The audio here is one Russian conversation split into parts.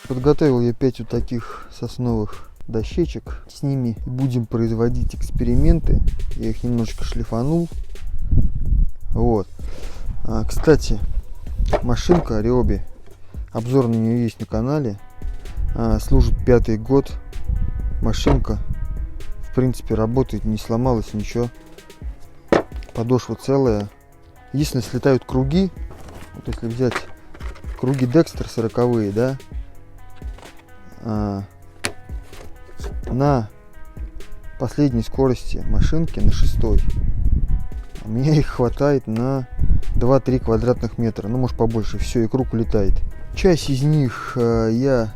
Подготовил я 5 вот таких сосновых дощечек. С ними будем производить эксперименты. Я их немножечко шлифанул. Вот. Кстати, машинка Ryobi. Обзор на нее есть на канале. Служит 5-й год. Машинка, в принципе, работает, не сломалась ничего. Подошва целая. Единственное, слетают круги. Вот если взять круги Dexter 40-е, да, на последней скорости машинки, на 6-й, у меня их хватает на 2-3 квадратных метра, ну может побольше, все, и круг улетает. Часть из них я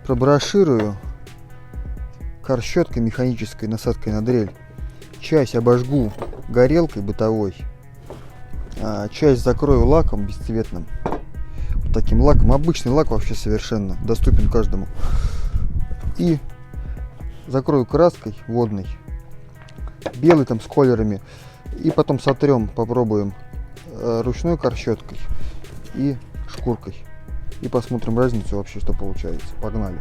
проброширую щеткой механической, насадкой на дрель. Часть обожгу горелкой бытовой, часть закрою лаком бесцветным. Вот таким лаком, обычный лак вообще совершенно доступен каждому. И закрою краской водной, белый там с колерами. И потом сотрем, попробуем ручной щеткой и шкуркой. И посмотрим разницу вообще, что получается. Погнали.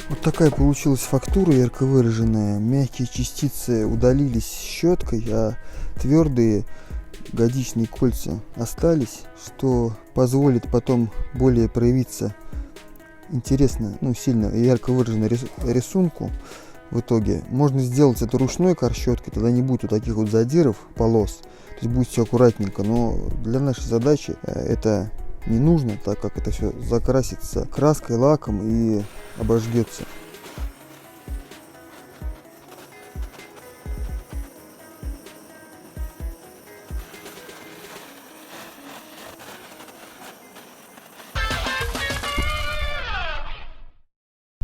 Вот такая получилась фактура, ярко выраженная. Мягкие частицы удалились щеткой, а твердые годичные кольца остались, что позволит потом более проявиться интересно, ну сильно ярко выраженному рисунку. В итоге можно сделать это ручной щеткой, тогда не будет вот таких вот задиров, полос, то есть будет все аккуратненько. Но для нашей задачи это не нужно, так как это все закрасится краской, лаком и обожгется.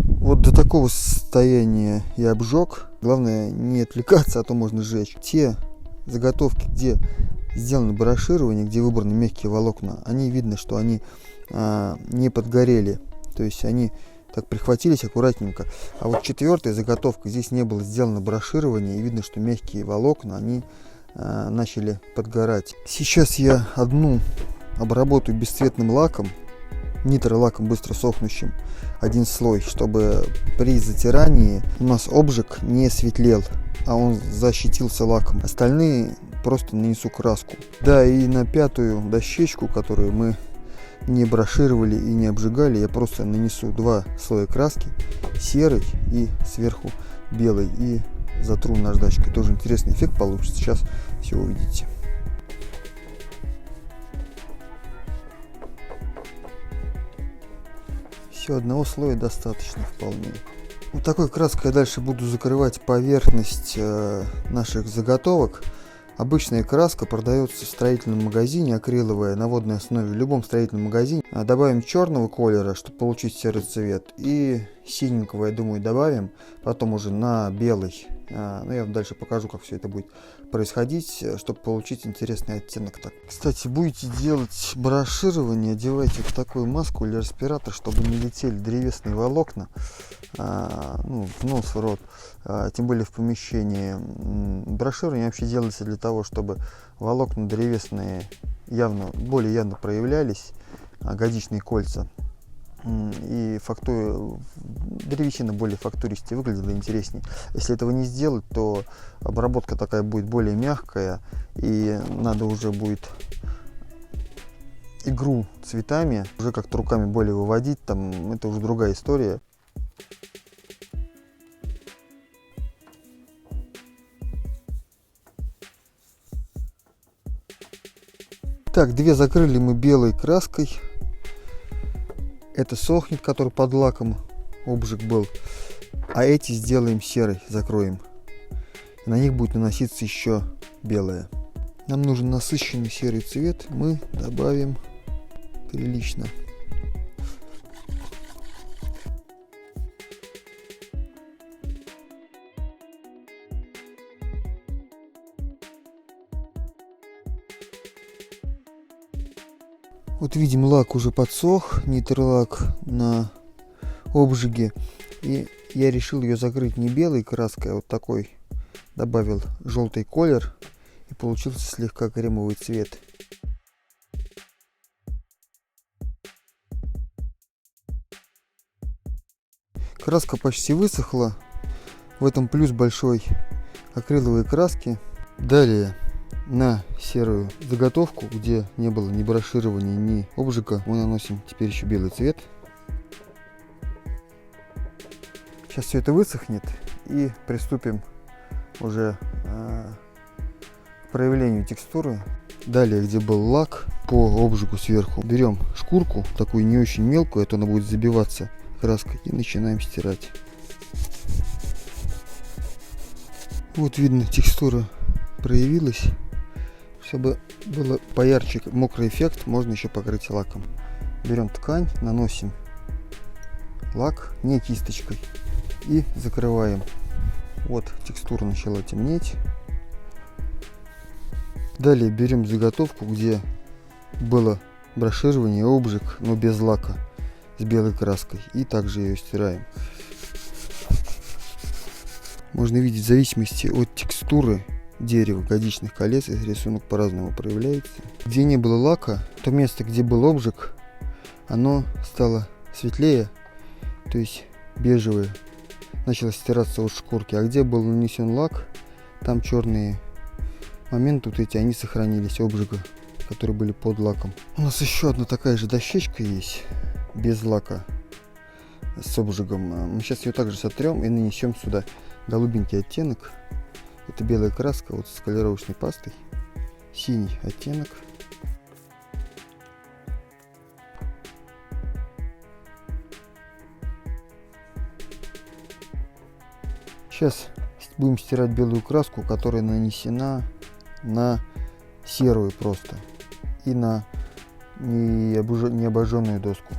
Вот до такого состояния я обжег. Главное не отвлекаться, а то можно сжечь. Те заготовки, где сделано броширование, где выбраны мягкие волокна, они видно, что они не подгорели. То есть они так прихватились аккуратненько. А вот 4-я заготовка, здесь не было сделано броширование, и видно, что мягкие волокна, они начали подгорать. Сейчас я одну обработаю бесцветным лаком, нитролаком быстро сохнущим, один слой, чтобы при затирании у нас обжиг не светлел, а он защитился лаком. Остальные просто нанесу краску. Да, и на 5-ю дощечку, которую мы не брошировали и не обжигали, я просто нанесу 2 слоя краски, серый и сверху белый, и затру наждачкой. Тоже интересный эффект получится. Сейчас все увидите. Все, одного слоя достаточно вполне. Вот такой краской я дальше буду закрывать поверхность наших заготовок. Обычная краска продается в строительном магазине, акриловая, на водной основе, в любом строительном магазине. Добавим черного колера, чтобы получить серый цвет, и синенького, я думаю, добавим, потом уже на белый. Ну, я вам дальше покажу, как все это будет происходить, чтобы получить интересный оттенок. Так. Кстати, будете делать броширование, одевайте в такую маску или респиратор, чтобы не летели древесные волокна, ну, в нос, в рот, тем более в помещении. Броширование вообще делается для того, чтобы волокна древесные более явно проявлялись, годичные кольца. И древесина более фактуристее выглядела, интереснее. Если этого не сделать, то обработка такая будет более мягкая, и надо уже будет игру цветами уже как-то руками более выводить, там это уже другая история. Так, 2 закрыли мы белой краской. Это сохнет, который под лаком обжиг был. А эти сделаем серой, закроем. И на них будет наноситься еще белое. Нам нужен насыщенный серый цвет. Мы добавим прилично. Вот видим, лак уже подсох, нитрлак на обжиге. И я решил ее закрыть не белой краской, а вот такой. Добавил желтый колер, и получился слегка кремовый цвет. Краска почти высохла. В этом плюс большой акриловой краски. Далее на серую заготовку, где не было ни броширования, ни обжига, мы наносим теперь еще белый цвет. Сейчас все это высохнет, и приступим уже к проявлению текстуры. Далее, где был лак, по обжигу сверху берем шкурку, такую не очень мелкую, а то она будет забиваться краской, и начинаем стирать. Вот видно, текстура проявилась. Чтобы было поярче мокрый эффект, можно еще покрыть лаком. Берем ткань, наносим лак не кисточкой и закрываем. Вот текстура начала темнеть. Далее берем заготовку, где было броширование, обжиг, но без лака, с белой краской, и также ее стираем. Можно видеть, в зависимости от текстуры дерева, годичных колец, рисунок по-разному проявляется. Где не было лака, то место, где был обжиг, оно стало светлее, то есть бежевое, начало стираться от шкурки. А где был нанесен лак, там черные моменты, вот эти, они сохранились, обжига, которые были под лаком. У нас еще одна такая же дощечка есть, без лака, с обжигом. Мы сейчас ее также сотрем и нанесем сюда голубенький оттенок. Это белая краска вот с колеровочной пастой, синий оттенок. Сейчас будем стирать белую краску, которая нанесена на серую просто и на необожженную доску.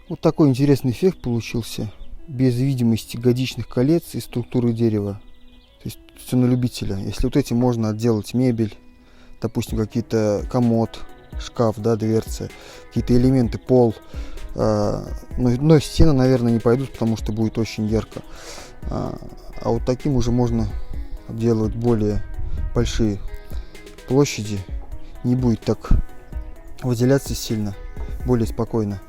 Вот такой интересный эффект получился, без видимости годичных колец и структуры дерева. То есть все на любителя. Если вот этим можно отделать мебель, допустим, какие-то комод, шкаф, да, дверцы, какие-то элементы, пол. Но стены, наверное, не пойдут, потому что будет очень ярко. А вот таким уже можно обделывать более большие площади. Не будет так выделяться сильно, более спокойно.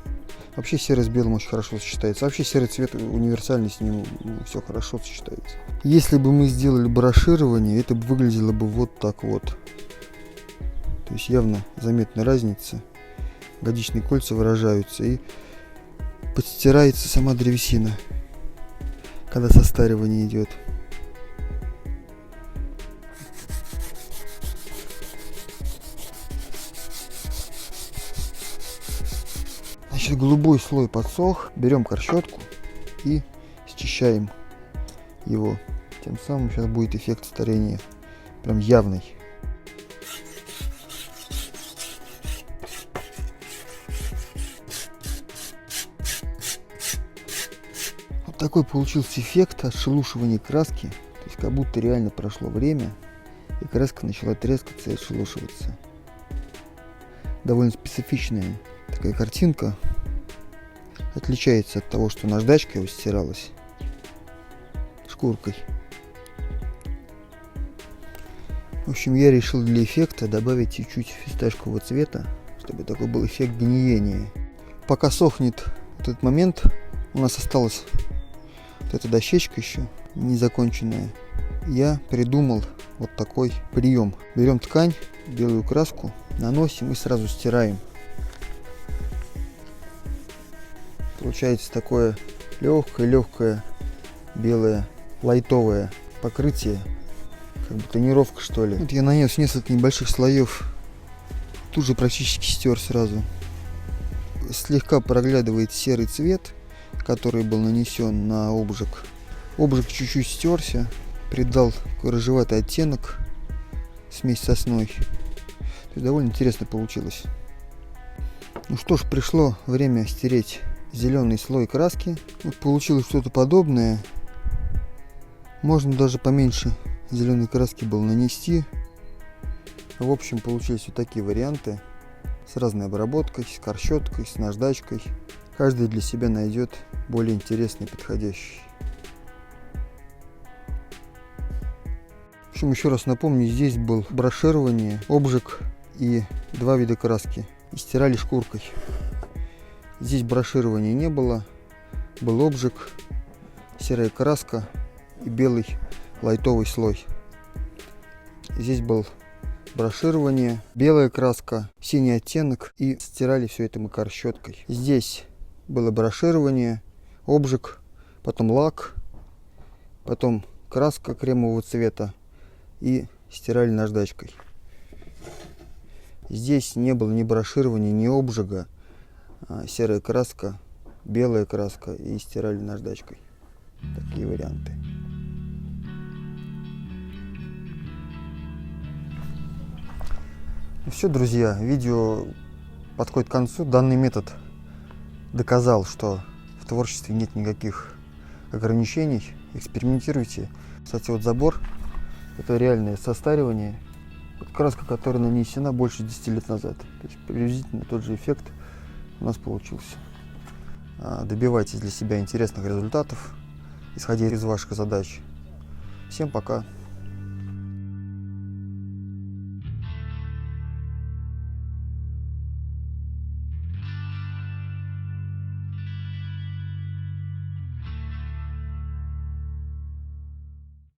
Вообще серый с белым очень хорошо сочетается. Вообще серый цвет универсальный, с ним все хорошо сочетается. Если бы мы сделали броширование, это бы выглядело бы вот так вот. То есть явно заметна разница. Годичные кольца выражаются и подстирается сама древесина, когда состаривание идет. Значит, голубой слой подсох. Берем корщетку и счищаем его. Тем самым сейчас будет эффект старения прям явный. Вот такой получился эффект отшелушивания краски. То есть как будто реально прошло время, и краска начала трескаться и отшелушиваться. Довольно специфичная такая картинка. Отличается от того, что наждачкой стиралась шкуркой. В общем, я решил для эффекта добавить чуть-чуть фисташкового цвета, чтобы такой был эффект гниения. Пока сохнет этот момент, у нас осталась вот эта дощечка еще незаконченная. Я придумал вот такой прием. Берем ткань, белую краску, наносим и сразу стираем. Получается такое легкое белое лайтовое покрытие, как бы тонировка, что ли. Вот я нанес несколько небольших слоев, тут же практически стер сразу. Слегка проглядывает серый цвет, который был нанесен на обжиг. Обжиг чуть-чуть стерся, придал такой рыжеватый оттенок, смесь с сосной. То есть довольно интересно получилось. Ну что ж, пришло время стереть зеленый слой краски. Вот получилось что-то подобное. Можно даже поменьше зеленой краски было нанести. В общем, получились вот такие варианты. С разной обработкой, с корщеткой, с наждачкой. Каждый для себя найдет более интересный и подходящий. В общем, еще раз напомню, здесь был броширование, обжиг и два вида краски. И стирали шкуркой. Здесь броширования не было. Был обжиг, серая краска и белый лайтовый слой. Здесь был броширование, белая краска, синий оттенок, и стирали все это мы корщеткой. Здесь было броширование, обжиг, потом лак, потом краска кремового цвета и стирали наждачкой. Здесь не было ни броширования, ни обжига, серая краска, белая краска и стирали наждачкой. Такие варианты. Ну все, друзья, видео подходит к концу. Данный метод доказал, что в творчестве нет никаких ограничений. Экспериментируйте. Кстати, вот забор — это реальное состаривание. Вот краска, которая нанесена больше 10 лет назад. То есть приблизительно тот же эффект у нас получился. Добивайтесь для себя интересных результатов, исходя из ваших задач. Всем пока!